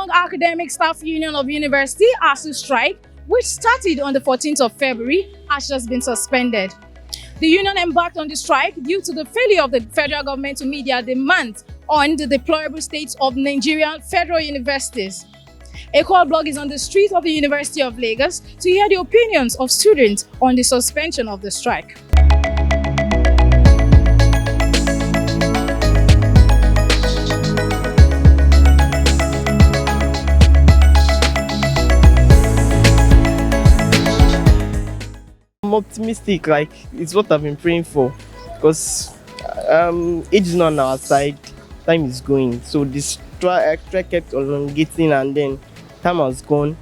Young Academic Staff Union of University ASUU strike, which started on the 14th of February, has just been suspended. The union embarked on the strike due to the failure of the federal government to meet their demands on the deplorable state of Nigerian federal universities. A call blog is on the streets of the University of Lagos to hear the opinions of students on the suspension of the strike. I'm optimistic, like it's what I've been praying for, because age is not on our side, time is going. So this strike kept elongating and then time has gone.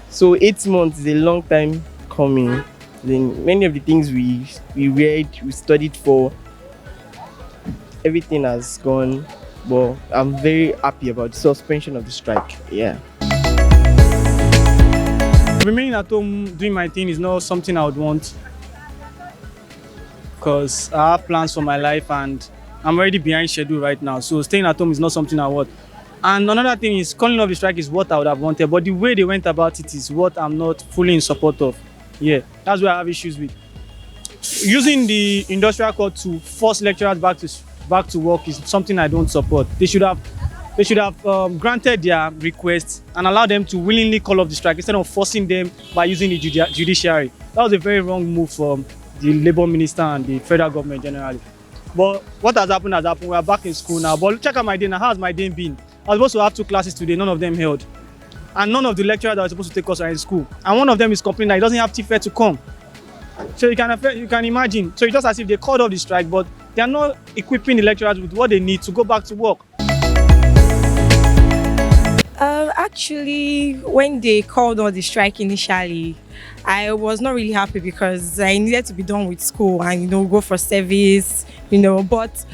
So 8 months is a long time coming. Then many of the things we read, we studied for, everything has gone. But I'm very happy about the suspension of the strike. Yeah. Remaining at home doing my thing is not something I would want, because I have plans for my life and I'm already behind schedule right now. So staying at home is not something I want. And another thing is, calling off the strike is what I would have wanted, but the way they went about it is what I'm not fully in support of. Yeah, that's where I have issues with. Using the industrial court to force lecturers back to work is something I don't support. They should have granted their requests and allowed them to willingly call off the strike instead of forcing them by using the judiciary. That was a very wrong move from the Labour Minister and the federal government generally. But what has happened has happened. We are back in school now. But check out my day now. How has my day been? I was supposed to have 2 classes today, none of them held. And none of the lecturers that were supposed to take us are in school. And one of them is complaining that he doesn't have TFE to come. So you can imagine. So it's just as if they called off the strike, but they are not equipping the lecturers with what they need to go back to work. Actually, when they called on the strike initially, I was not really happy because I needed to be done with school and, go for service, But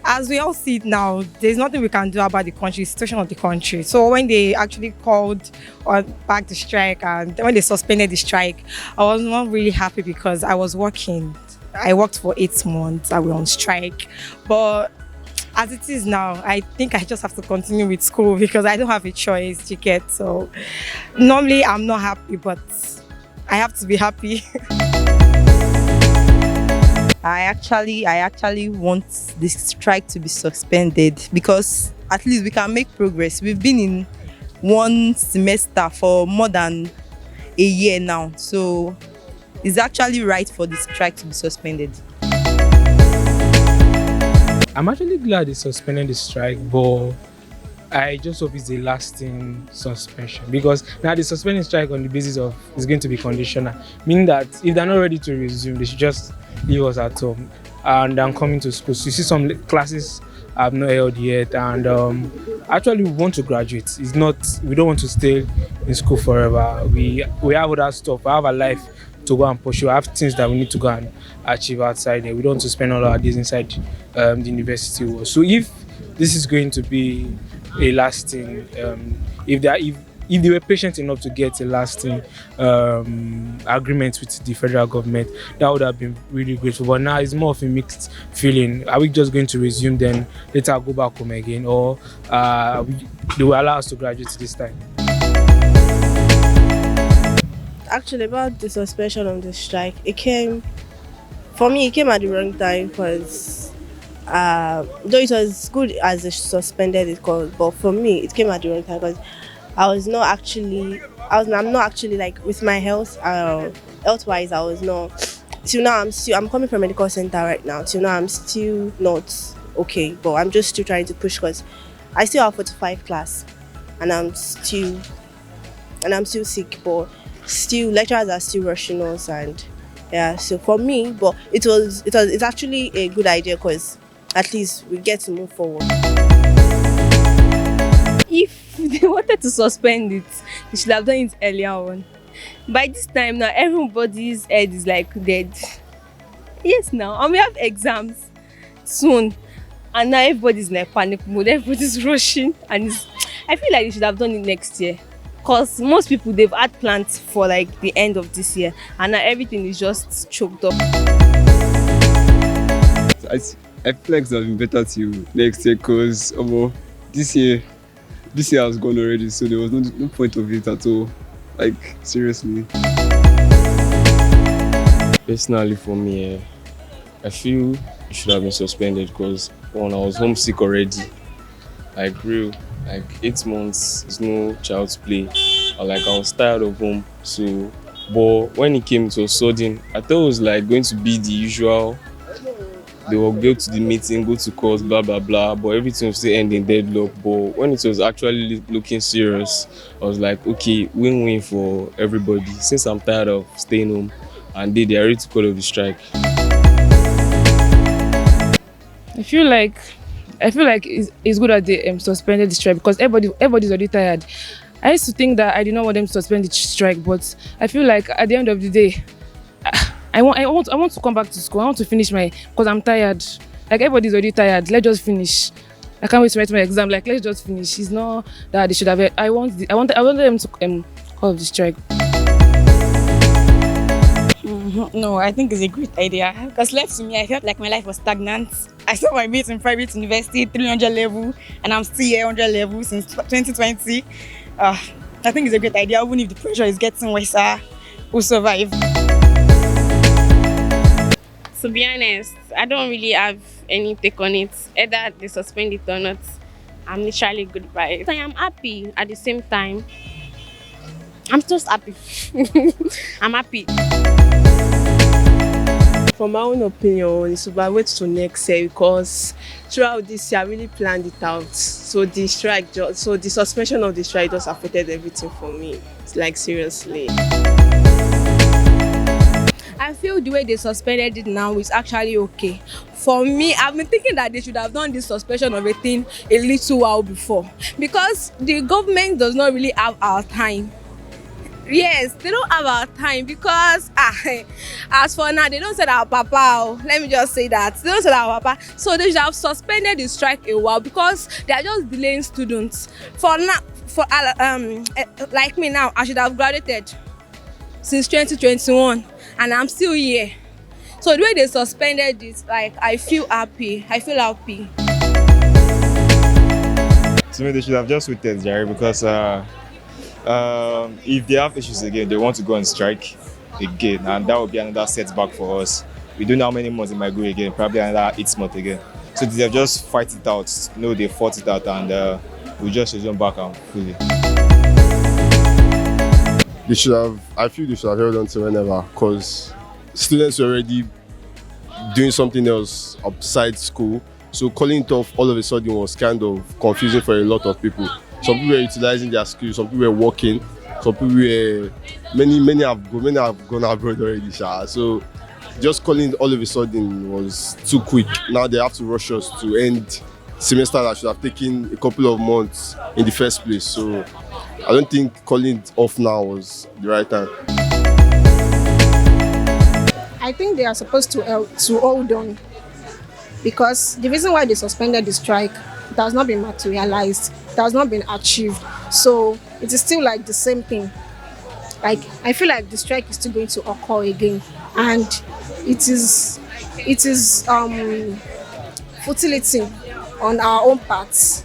as we all see it now, there's nothing we can do about the situation of the country. So when they actually called back the strike and when they suspended the strike, I was not really happy because I was working. I worked for 8 months. I was on strike, but as it is now, I think I just have to continue with school because I don't have a choice to get. So normally I'm not happy, but I have to be happy. I actually want this strike to be suspended because at least we can make progress. We've been in 1 semester for more than a year now. So it's actually right for the strike to be suspended. I'm actually glad they suspended the strike, but I just hope it's a lasting suspension, because now the suspending strike on the basis of is going to be conditional, meaning that if they're not ready to resume, they should just leave us at home and I'm coming to school. So you see some classes I've not held yet, and actually we want to graduate. It's not, we don't want to stay in school forever. We have other stuff. I have a life to go and pursue. I have things that we need to go and achieve outside there. We don't want to spend all our days inside the university world. So if this is going to be a lasting, if they were patient enough to get a lasting agreement with the federal government, that would have been really grateful. But now it's more of a mixed feeling. Are we just going to resume, then later go back home again, or they will allow us to graduate this time? Actually, about the suspension of the strike, it came at the wrong time because though it was good as they suspended it, but for me it came at the wrong time because I'm not actually like with my health, health-wise. I was not. Till now, I'm coming from a medical center right now. Till now, I'm still not okay, but I'm just still trying to push because I still have 45 class, and I'm still sick, but still lecturers are still rushing us, and yeah. So for me, but it's actually a good idea because at least we get to move forward. If they wanted to suspend it, they should have done it earlier on. By this time now, everybody's head is like dead. Yes, now, and we have exams soon, and now everybody's in like panic mode. Everybody's rushing, and I feel like they should have done it next year, because most people, they've had plans for like the end of this year, and now everything is just choked up. I feel like it would have been better till next year, because this year this year has gone already, so there was no point of it at all. Like, seriously. Personally, for me, I feel it should have been suspended because when I was homesick already, like real, like 8 months is no child's play. Or like I was tired of home, so but when it came to sudden, I thought it was like going to be the usual. They will go to the meeting, go to court, blah blah blah, but everything will still end in deadlock. But when it was actually looking serious, I was like, okay, win-win for everybody. Since I'm tired of staying home, and they are ready to call off the strike. I feel like it's good that they suspended the strike because everybody's already tired. I used to think that I did not want them to suspend the strike, but I feel like at the end of the day, I want to come back to school. I want to finish because I'm tired. Like everybody's already tired. Let's just finish. I can't wait to write my exam. Like let's just finish. It's not that they should have. I want them to call off the strike. No, I think it's a great idea. Because left to me, I felt like my life was stagnant. I saw my mates in private university, 300 level, and I'm still here 100 level since 2020. I think it's a great idea. Even if the pressure is getting worse, we'll survive. To be honest, I don't really have any take on it. Either they suspend it or not, I'm literally good by it. I am happy at the same time. I'm just happy. I'm happy. From my own opinion, it's about wait to next year because throughout this year I really planned it out. So the suspension of the strike just affected everything for me. It's like seriously. I feel the way they suspended it now is actually okay. For me, I've been thinking that they should have done this suspension of a thing a little while before because the government does not really have our time. Yes, they don't have our time because as for now, they don't say our papa. Oh, let me just say that. They don't say our papa. So they should have suspended the strike a while because they are just delaying students. For now, like me now, I should have graduated since 2021 and I'm still here. So the way they suspended it, like I feel happy. I feel happy. To me, they should have just waited, Jerry, because if they have issues again, they want to go on strike again, and that will be another setback for us. We don't know how many months it might go again, probably another 8 months again. So they have just fight it out. No, they fought it out, and we just resume back and fully. They should have. I feel they should have held on to whenever, because students were already doing something else outside school. So calling it off all of a sudden was kind of confusing for a lot of people. Some people were utilizing their skills, some people were working, some people were many have gone abroad already. So just calling it all of a sudden was too quick. Now they have to rush us to end semester that should have taken a couple of months in the first place. So I don't think calling it off now was the right time. I think they are supposed to hold on because the reason why they suspended the strike has not been materialized, it has not been achieved. So it is still like the same thing. Like I feel like the strike is still going to occur again, and it is futility on our own part,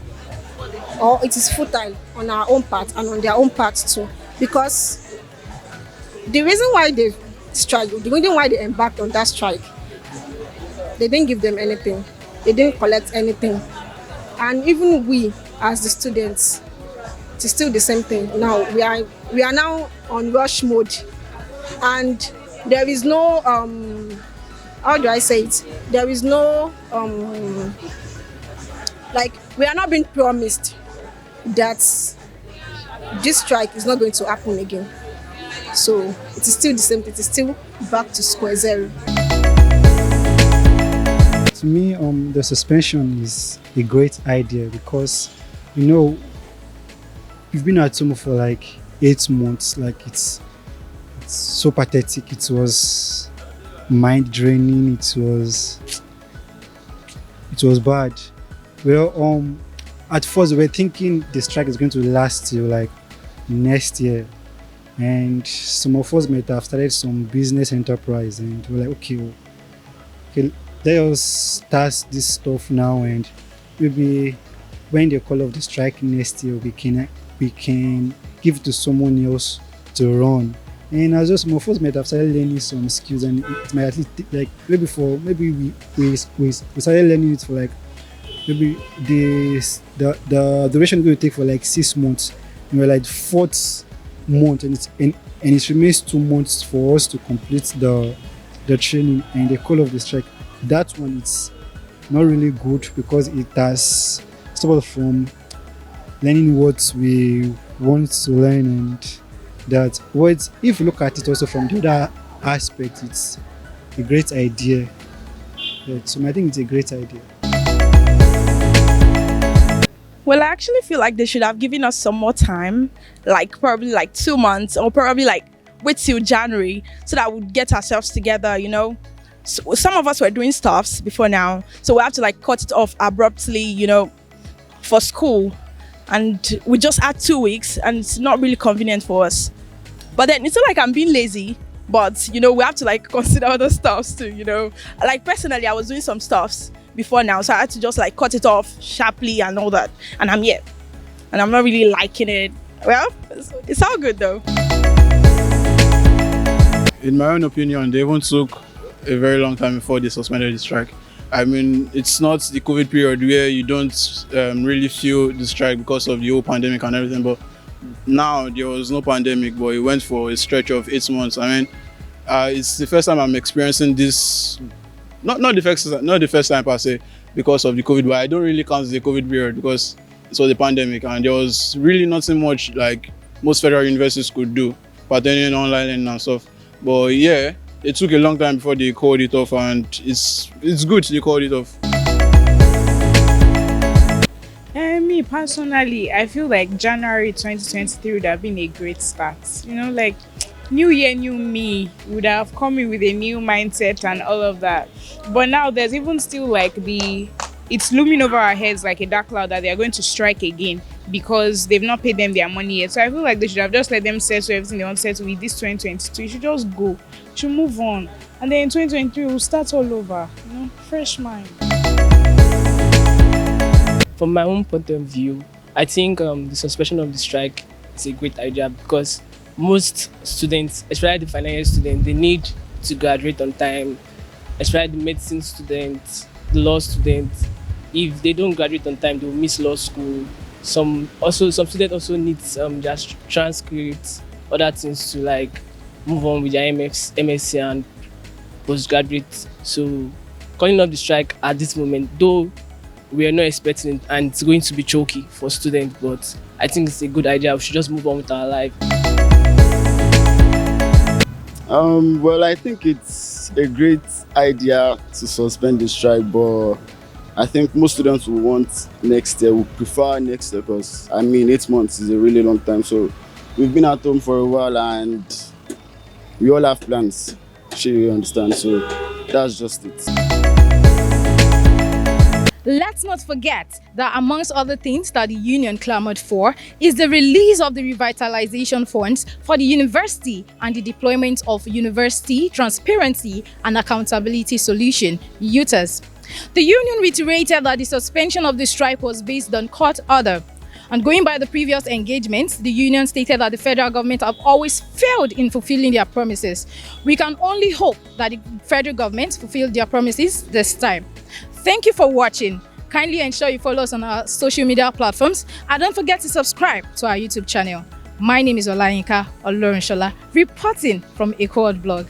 or it is futile on our own part and on their own part too. Because the reason why they strike, the reason why they embarked on that strike, they didn't give them anything, they didn't collect anything. And even we, as the students, it is still the same thing. Now we are now on rush mode, and there is no how do I say it? There is no like we are not being promised that this strike is not going to happen again. So it is still the same. It is still back to square zero. To me, the suspension is a great idea because, you know, we've been at home for like 8 months. Like it's so pathetic. It was mind draining. It was bad. Well, at first we were thinking the strike is going to last till like next year, and some of us might have started some business enterprise, and we're like, okay, let us start this stuff now, and maybe when they call off the strike next year, we can give to someone else to run. And as just more of us might have started learning some skills, and it might at least like maybe we started learning it for like maybe the duration is going to take for like 6 months. And we're like fourth month, and it remains 2 months for us to complete the training, and the call of the strike. That one it's not really good because it has stopped us from learning what we want to learn, and that what if you look at it also from the other aspect, it's a great idea. Yeah, so I think it's a great idea. Well, I actually feel like they should have given us some more time, like probably like 2 months, or probably like wait till January so that we'd get ourselves together, you know. So some of us were doing stuffs before now, so we have to like cut it off abruptly, you know, for school. And we just had 2 weeks, and it's not really convenient for us. But then it's not like I'm being lazy, but you know, we have to like consider other stuffs too, you know. Like personally, I was doing some stuffs before now, so I had to just like cut it off sharply and all that. And I'm here, and I'm not really liking it. Well, it's all good though. In my own opinion, they even took a very long time before they suspended the strike. I mean, it's not the COVID period where you don't really feel the strike because of the whole pandemic and everything, but now there was no pandemic, but it went for a stretch of 8 months. I mean, it's the first time I'm experiencing this, not the first time per se, because of the COVID, but I don't really count the COVID period because it was the pandemic and there was really nothing much like most federal universities could do, pertaining online and stuff. But yeah, it took a long time before they called it off, and it's good they called it off. Me personally, I feel like January 2023 would have been a great start. You know, like new year, new me, would have come in with a new mindset and all of that. But now there's even still like it's looming over our heads like a dark cloud that they are going to strike again because they've not paid them their money yet. So I feel like they should have just let them settle everything they want to settle with this 2022. You should just go, you should move on, and then in 2023 we'll start all over. You know, fresh mind. From my own point of view, I think the suspension of the strike is a great idea because most students, especially the final year students, they need to graduate on time, especially the medicine students, the law students. If they don't graduate on time, they will miss law school. Some students also need their transcripts, other things to like move on with their MSc and postgraduate. So calling off the strike at this moment, though we are not expecting it and it's going to be choky for students, but I think it's a good idea. We should just move on with our life. Well, I think it's a great idea to suspend the strike, but I think most students will want next year, will prefer next year because, I mean, 8 months is a really long time. So we've been at home for a while and we all have plans. Sure, you understand? So that's just it. Let's not forget that amongst other things that the union clamored for is the release of the revitalization funds for the university and the deployment of University Transparency and Accountability Solution, UTAS. The union reiterated that the suspension of the strike was based on court order. And going by the previous engagements, the union stated that the federal government have always failed in fulfilling their promises. We can only hope that the federal government fulfill their promises this time. Thank you for watching. Kindly ensure you follow us on our social media platforms and don't forget to subscribe to our YouTube channel. My name is Olayinka Olorinshola, reporting from Equal Blog.